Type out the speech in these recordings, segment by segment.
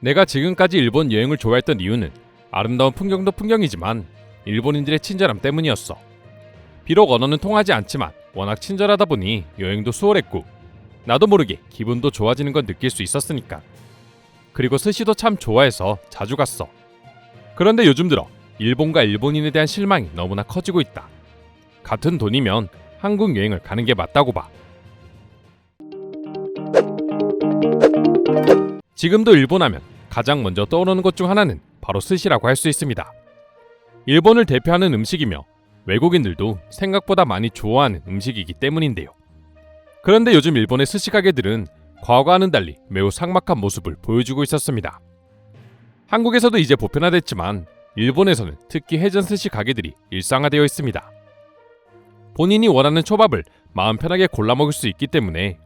내가 지금까지 일본 여행을 좋아했던 이유는 아름다운 풍경도 풍경이지만 일본인들의 친절함 때문이었어. 비록 언어는 통하지 않지만 워낙 친절하다 보니 여행도 수월했고 나도 모르게 기분도 좋아지는 건 느낄 수 있었으니까. 그리고 스시도 참 좋아해서 자주 갔어. 그런데 요즘 들어 일본과 일본인에 대한 실망이 너무나 커지고 있다. 같은 돈이면 한국 여행을 가는 게 맞다고 봐. 지금도 일본 하면 가장 먼저 떠오르는 것 중 하나는 바로 스시라고 할 수 있습니다. 일본을 대표하는 음식이며 외국인들도 생각보다 많이 좋아하는 음식이기 때문인데요. 그런데 요즘 일본의 스시 가게들은 과거와는 달리 매우 삭막한 모습을 보여주고 있었습니다. 한국에서도 이제 보편화됐지만 일본에서는 특히 회전 스시 가게들이 일상화되어 있습니다. 본인이 원하는 초밥을 마음 편하게 골라 먹을 수 있기 때문에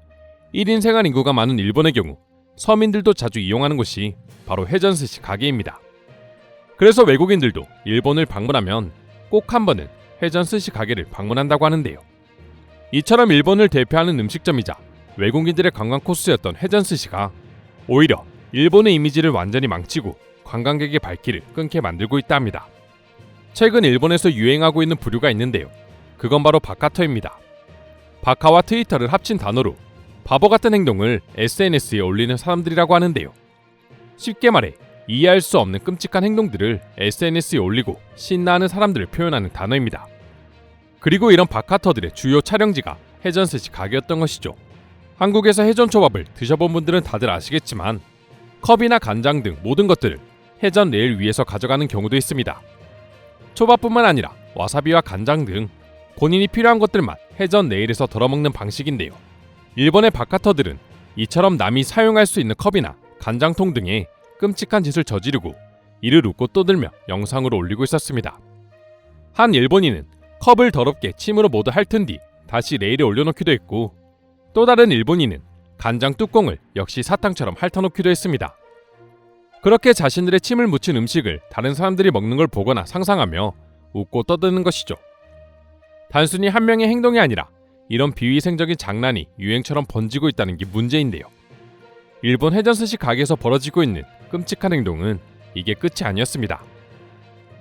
1인 생활 인구가 많은 일본의 경우 서민들도 자주 이용하는 곳이 바로 회전 스시 가게입니다. 그래서 외국인들도 일본을 방문하면 꼭 한 번은 회전 스시 가게를 방문한다고 하는데요. 이처럼 일본을 대표하는 음식점이자 외국인들의 관광 코스였던 회전 스시가 오히려 일본의 이미지를 완전히 망치고 관광객의 발길을 끊게 만들고 있다 합니다. 최근 일본에서 유행하고 있는 부류가 있는데요. 그건 바로 바카터입니다. 바카와 트위터를 합친 단어로 바보 같은 행동을 SNS에 올리는 사람들이라고 하는데요. 쉽게 말해 이해할 수 없는 끔찍한 행동들을 SNS에 올리고 신나하는 사람들을 표현하는 단어입니다. 그리고 이런 바카터들의 주요 촬영지가 회전 스시 가게였던 것이죠. 한국에서 회전초밥을 드셔본 분들은 다들 아시겠지만 컵이나 간장 등 모든 것들을 회전 레일 위에서 가져가는 경우도 있습니다. 초밥뿐만 아니라 와사비와 간장 등 본인이 필요한 것들만 회전 레일에서 덜어먹는 방식인데요. 일본의 바카터들은 이처럼 남이 사용할 수 있는 컵이나 간장통 등에 끔찍한 짓을 저지르고 이를 웃고 떠들며 영상으로 올리고 있었습니다. 한 일본인은 컵을 더럽게 침으로 모두 핥은 뒤 다시 레일에 올려놓기도 했고, 또 다른 일본인은 간장 뚜껑을 역시 사탕처럼 핥아놓기도 했습니다. 그렇게 자신들의 침을 묻힌 음식을 다른 사람들이 먹는 걸 보거나 상상하며 웃고 떠드는 것이죠. 단순히 한 명의 행동이 아니라 이런 비위생적인 장난이 유행처럼 번지고 있다는 게 문제인데요. 일본 회전 스시 가게에서 벌어지고 있는 끔찍한 행동은 이게 끝이 아니었습니다.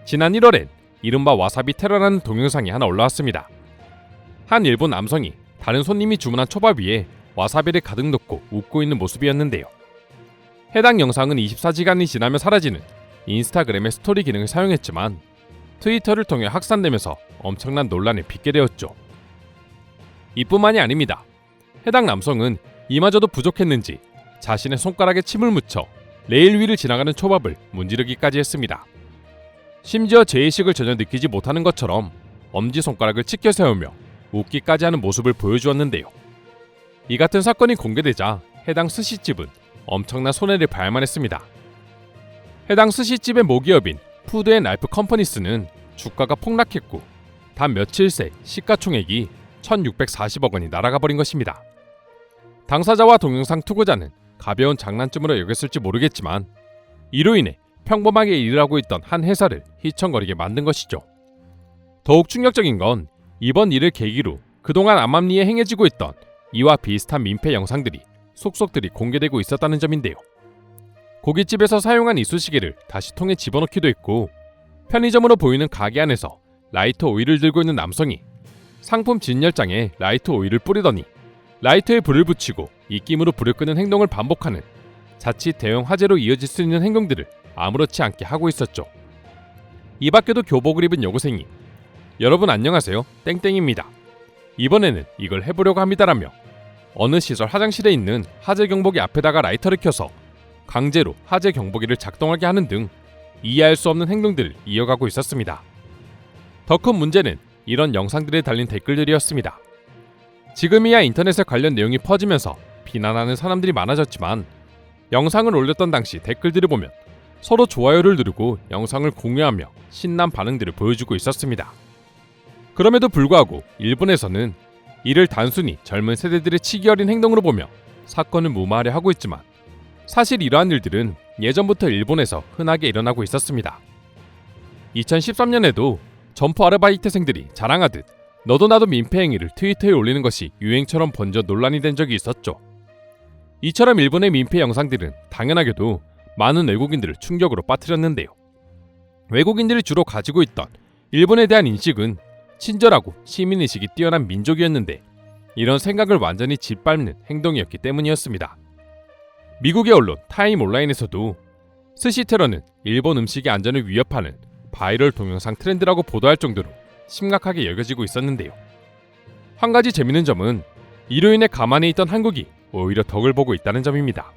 지난 1월엔 이른바 와사비 테러라는 동영상이 하나 올라왔습니다. 한 일본 남성이 다른 손님이 주문한 초밥 위에 와사비를 가득 넣고 웃고 있는 모습이었는데요. 해당 영상은 24시간이 지나면 사라지는 인스타그램의 스토리 기능을 사용했지만 트위터를 통해 확산되면서 엄청난 논란에 빚게 되었죠. 이뿐만이 아닙니다. 해당 남성은 이마저도 부족했는지 자신의 손가락에 침을 묻혀 레일 위를 지나가는 초밥을 문지르기까지 했습니다. 심지어 죄의식을 전혀 느끼지 못하는 것처럼 엄지손가락을 치켜 세우며 웃기까지 하는 모습을 보여주었는데요. 이 같은 사건이 공개되자 해당 스시집은 엄청난 손해를 봐야만 했습니다. 해당 스시집의 모기업인 푸드앤라이프 컴퍼니스는 주가가 폭락했고 단 며칠 새 시가총액이 1640억 원이 날아가 버린 것입니다. 당사자와 동영상 투고자는 가벼운 장난쯤으로 여겼을지 모르겠지만 이로 인해 평범하게 일을 하고 있던 한 회사를 휘청거리게 만든 것이죠. 더욱 충격적인 건 이번 일을 계기로 그동안 암암리에 행해지고 있던 이와 비슷한 민폐 영상들이 속속들이 공개되고 있었다는 점인데요. 고깃집에서 사용한 이쑤시개를 다시 통에 집어넣기도 했고, 편의점으로 보이는 가게 안에서 라이터 오일을 들고 있는 남성이 상품 진열장에 라이터 오일을 뿌리더니 라이터에 불을 붙이고 입김으로 불을 끄는 행동을 반복하는 자칫 대형 화재로 이어질 수 있는 행동들을 아무렇지 않게 하고 있었죠. 이 밖에도 교복을 입은 여고생이 여러분 안녕하세요 땡땡입니다. 이번에는 이걸 해보려고 합니다라며 어느 시설 화장실에 있는 화재 경보기 앞에다가 라이터를 켜서 강제로 화재 경보기를 작동하게 하는 등 이해할 수 없는 행동들을 이어가고 있었습니다. 더 큰 문제는 이런 영상들에 달린 댓글들이었습니다. 지금이야 인터넷에 관련 내용이 퍼지면서 비난하는 사람들이 많아졌지만 영상을 올렸던 당시 댓글들을 보면 서로 좋아요를 누르고 영상을 공유하며 신난 반응들을 보여주고 있었습니다. 그럼에도 불구하고 일본에서는 이를 단순히 젊은 세대들의 치기 어린 행동으로 보며 사건을 무마하려 하고 있지만 사실 이러한 일들은 예전부터 일본에서 흔하게 일어나고 있었습니다. 2013년에도 점포 아르바이트생들이 자랑하듯 너도 나도 민폐 행위를 트위터에 올리는 것이 유행처럼 번져 논란이 된 적이 있었죠. 이처럼 일본의 민폐 영상들은 당연하게도 많은 외국인들을 충격으로 빠뜨렸는데요. 외국인들이 주로 가지고 있던 일본에 대한 인식은 친절하고 시민의식이 뛰어난 민족이었는데 이런 생각을 완전히 짓밟는 행동이었기 때문이었습니다. 미국의 언론 타임 온라인에서도 스시 테러는 일본 음식의 안전을 위협하는 바이럴 동영상 트렌드라고 보도할 정도로 심각하게 여겨지고 있었는데요. 한 가지 재밌는 점은 이로 인해 가만히 있던 한국이 오히려 덕을 보고 있다는 점입니다.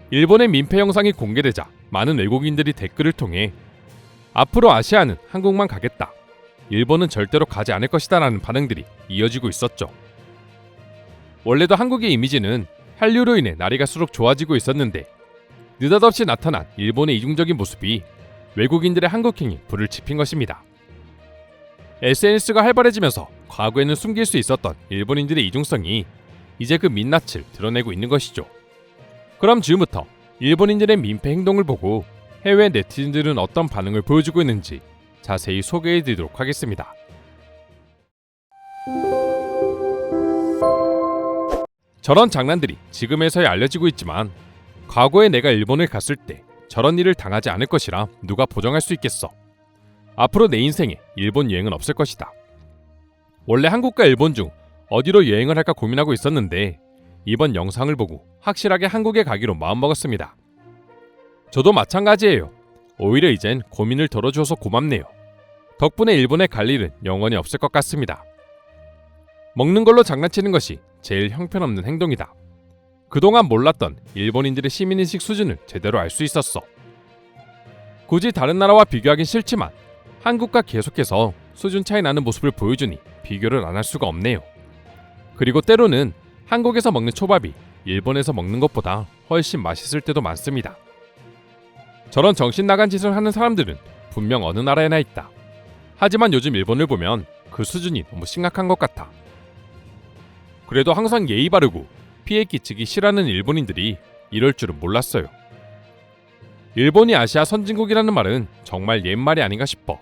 일본의 민폐 영상이 공개되자 많은 외국인들이 댓글을 통해 앞으로 아시아는 한국만 가겠다, 일본은 절대로 가지 않을 것이다 라는 반응들이 이어지고 있었죠. 원래도 한국의 이미지는 한류로 인해 날이 갈수록 좋아지고 있었는데 느닷없이 나타난 일본의 이중적인 모습이 외국인들의 한국행에 불을 지핀 것입니다. SNS가 활발해지면서 과거에는 숨길 수 있었던 일본인들의 이중성이 이제 그 민낯을 드러내고 있는 것이죠. 그럼 지금부터 일본인들의 민폐 행동을 보고 해외 네티즌들은 어떤 반응을 보여주고 있는지 자세히 소개해드리도록 하겠습니다. 저런 장난들이 지금에서야 알려지고 있지만 과거에 내가 일본을 갔을 때 저런 일을 당하지 않을 것이라 누가 보장할 수 있겠어. 앞으로 내 인생에 일본 여행은 없을 것이다. 원래 한국과 일본 중 어디로 여행을 할까 고민하고 있었는데 이번 영상을 보고 확실하게 한국에 가기로 마음먹었습니다. 저도 마찬가지예요. 오히려 이젠 고민을 덜어주어서 고맙네요. 덕분에 일본에 갈 일은 영원히 없을 것 같습니다. 먹는 걸로 장난치는 것이 제일 형편없는 행동이다. 그동안 몰랐던 일본인들의 시민의식 수준을 제대로 알 수 있었어. 굳이 다른 나라와 비교하긴 싫지만 한국과 계속해서 수준 차이 나는 모습을 보여주니 비교를 안 할 수가 없네요. 그리고 때로는 한국에서 먹는 초밥이 일본에서 먹는 것보다 훨씬 맛있을 때도 많습니다. 저런 정신 나간 짓을 하는 사람들은 분명 어느 나라에나 있다. 하지만 요즘 일본을 보면 그 수준이 너무 심각한 것 같아. 그래도 항상 예의 바르고 피해 끼치기 싫어하는 일본인들이 이럴 줄은 몰랐어요. 일본이 아시아 선진국이라는 말은 정말 옛말이 아닌가 싶어.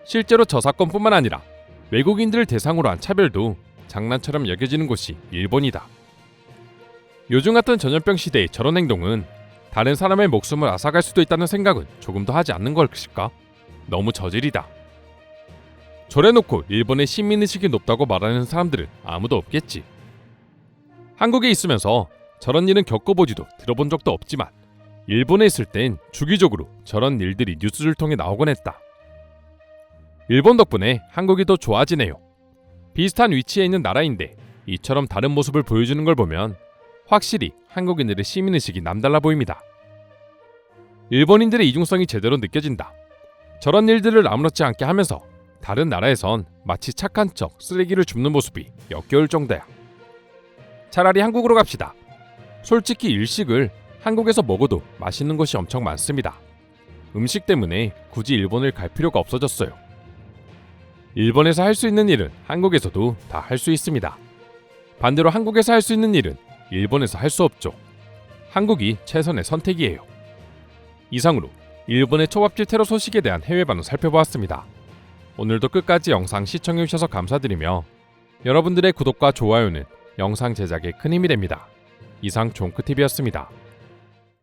실제로 저 사건뿐만 아니라 외국인들을 대상으로 한 차별도 장난처럼 여겨지는 곳이 일본이다. 요즘 같은 전염병 시대의 저런 행동은 다른 사람의 목숨을 앗아갈 수도 있다는 생각은 조금 더 하지 않는 것일까? 너무 저질이다. 저래놓고 일본의 시민의식이 높다고 말하는 사람들은 아무도 없겠지. 한국에 있으면서 저런 일은 겪어보지도 들어본 적도 없지만 일본에 있을 땐 주기적으로 저런 일들이 뉴스를 통해 나오곤 했다. 일본 덕분에 한국이 더 좋아지네요. 비슷한 위치에 있는 나라인데 이처럼 다른 모습을 보여주는 걸 보면 확실히 한국인들의 시민의식이 남달라 보입니다. 일본인들의 이중성이 제대로 느껴진다. 저런 일들을 아무렇지 않게 하면서 다른 나라에선 마치 착한 척 쓰레기를 줍는 모습이 역겨울 정도야. 차라리 한국으로 갑시다. 솔직히 일식을 한국에서 먹어도 맛있는 곳이 엄청 많습니다. 음식 때문에 굳이 일본을 갈 필요가 없어졌어요. 일본에서 할 수 있는 일은 한국에서도 다 할 수 있습니다. 반대로 한국에서 할 수 있는 일은 일본에서 할 수 없죠. 한국이 최선의 선택이에요. 이상으로 일본의 초밥집 테러 소식에 대한 해외 반응 살펴보았습니다. 오늘도 끝까지 영상 시청해주셔서 감사드리며 여러분들의 구독과 좋아요는 영상 제작에 큰 힘이 됩니다. 이상 종크TV였습니다.